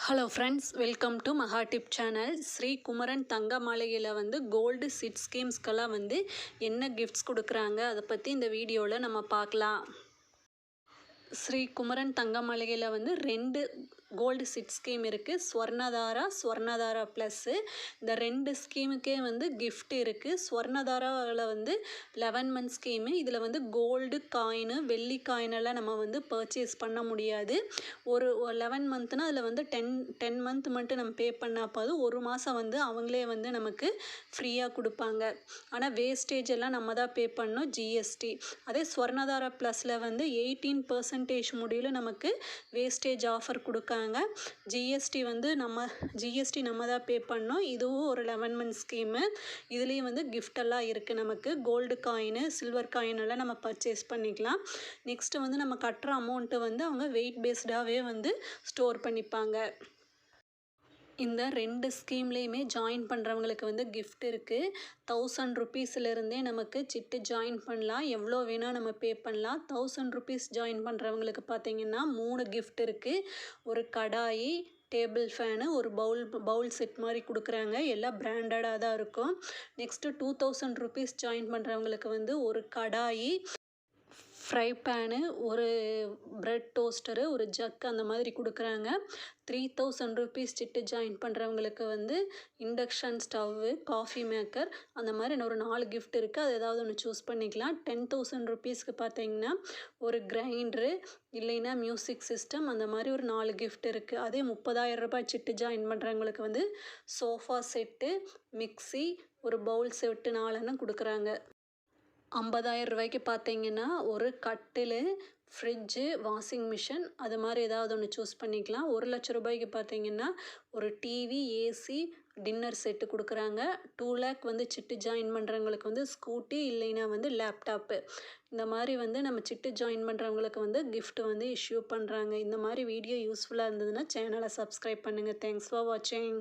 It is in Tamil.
ஹலோ ஃப்ரெண்ட்ஸ், வெல்கம் டு மகா டிப் சேனல். ஸ்ரீ குமரன் தங்க மாளிகையில் வந்து கோல்டு சிட் ஸ்கீம்ஸ்க்கெல்லாம் வந்து என்ன கிஃப்ட்ஸ் கொடுக்குறாங்க அதை பற்றி இந்த வீடியோவில் நம்ம பார்க்கலாம். ஸ்ரீ குமரன் தங்க மாளிகையில் வந்து 2 கோல்டு சிட் ஸ்கீம் இருக்குது. ஸ்வர்ணதாரா ப்ளஸ்ஸு. இந்த 2 ஸ்கீமுக்கே வந்து கிஃப்ட் இருக்குது. ஸ்வர்ணதாராவில் வந்து 11 மந்த் ஸ்கீமு. இதில் வந்து கோல்டு காயினு, வெள்ளி காயினெல்லாம் நம்ம வந்து பர்ச்சேஸ் பண்ண முடியாது. ஒரு 11 மந்த்னால் அதில் வந்து 10 மந்த் மட்டும் நம்ம பே பண்ணால் போதும். ஒரு மாதம் வந்து அவங்களே வந்து நமக்கு ஃப்ரீயாக கொடுப்பாங்க. ஆனால் வேஸ்டேஜ் எல்லாம் நம்ம தான் பே பண்ணணும், ஜிஎஸ்டி. அதே ஸ்வர்ணதாரா ப்ளஸில் வந்து 18% முடியல நமக்கு வேஸ்டேஜ் ஆஃபர் கொடுக்காங்க. ஜிஎஸ்டி வந்து நம்ம தான் பே பண்ணோம். இதுவும் ஒரு 11 மந்த் ஸ்கீமு. இதுலேயும் வந்து கிஃப்டெல்லாம் இருக்குது. நமக்கு கோல்டு காயினு, சில்வர் காயின் எல்லாம் நம்ம பர்ச்சேஸ் பண்ணிக்கலாம். நெக்ஸ்ட்டு வந்து நம்ம கட்டுற அமௌண்ட்டு வந்து அவங்க வெயிட் பேஸ்டாகவே வந்து ஸ்டோர் பண்ணிப்பாங்க. இந்த 2 ஸ்கீம்லேயுமே ஜாயின் பண்ணுறவங்களுக்கு வந்து கிஃப்ட் இருக்குது. 1000 ருபீஸ்லேருந்தே நமக்கு சிட்டு ஜாயின் பண்ணலாம். எவ்வளோ வேணால் நம்ம பே பண்ணலாம். 1000 ருபீஸ் ஜாயின் பண்ணுறவங்களுக்கு பார்த்திங்கன்னா 3 கிஃப்ட் இருக்குது. ஒரு கடாயி, டேபிள் ஃபேனு, ஒரு பவுல் செட் மாதிரி கொடுக்குறாங்க. எல்லாம் பிராண்டடாக தான் இருக்கும். நெக்ஸ்ட்டு 2000 ருபீஸ் ஜாயின் பண்ணுறவங்களுக்கு வந்து ஒரு கடாயி, ஃப்ரை பேனு, ஒரு ப்ரெட் டோஸ்டரு, ஒரு ஜக் அந்த மாதிரி கொடுக்குறாங்க. 3000 ருபீஸ் சிட்டு ஜாயின் பண்ணுறவங்களுக்கு வந்து இண்டக்ஷன் ஸ்டவ்வு, காஃபி மேக்கர் அந்த மாதிரி ஒரு 4 கிஃப்ட் இருக்குது. அது ஏதாவது ஒன்று சூஸ் பண்ணிக்கலாம். 10,000 ருபீஸ்க்கு பார்த்தீங்கன்னா ஒரு கிரைண்டரு, இல்லைன்னா மியூசிக் சிஸ்டம், அந்த மாதிரி ஒரு 4 கிஃப்ட் இருக்குது. அதே 30,000 ரூபாய் சிட்டு ஜாயின் பண்ணுறவங்களுக்கு வந்து சோஃபா செட்டு, மிக்சி, ஒரு பவுல் செட்டு 4 கொடுக்குறாங்க. 50,000 ரூபாய்க்கு பார்த்தீங்கன்னா ஒரு கட்டில், ஃப்ரிட்ஜு, வாஷிங் மிஷின் அது மாதிரி ஏதாவது ஒன்று சூஸ் பண்ணிக்கலாம். 1,00,000 ரூபாய்க்கு பார்த்தீங்கன்னா ஒரு டிவி, ஏசி, டின்னர் செட்டு கொடுக்குறாங்க. 2 லேக் வந்து சிட்டு ஜாயின் பண்ணுறவங்களுக்கு வந்து ஸ்கூட்டி, இல்லைன்னா வந்து லேப்டாப்பு. இந்த மாதிரி வந்து நம்ம சிட்டு ஜாயின் பண்ணுறவங்களுக்கு வந்து கிஃப்ட் வந்து இஷ்யூ பண்ணுறாங்க. இந்த மாதிரி வீடியோ யூஸ்ஃபுல்லாக இருந்ததுன்னா சேனலை சப்ஸ்கிரைப் பண்ணுங்கள். தேங்க்ஸ் ஃபார் வாட்சிங்.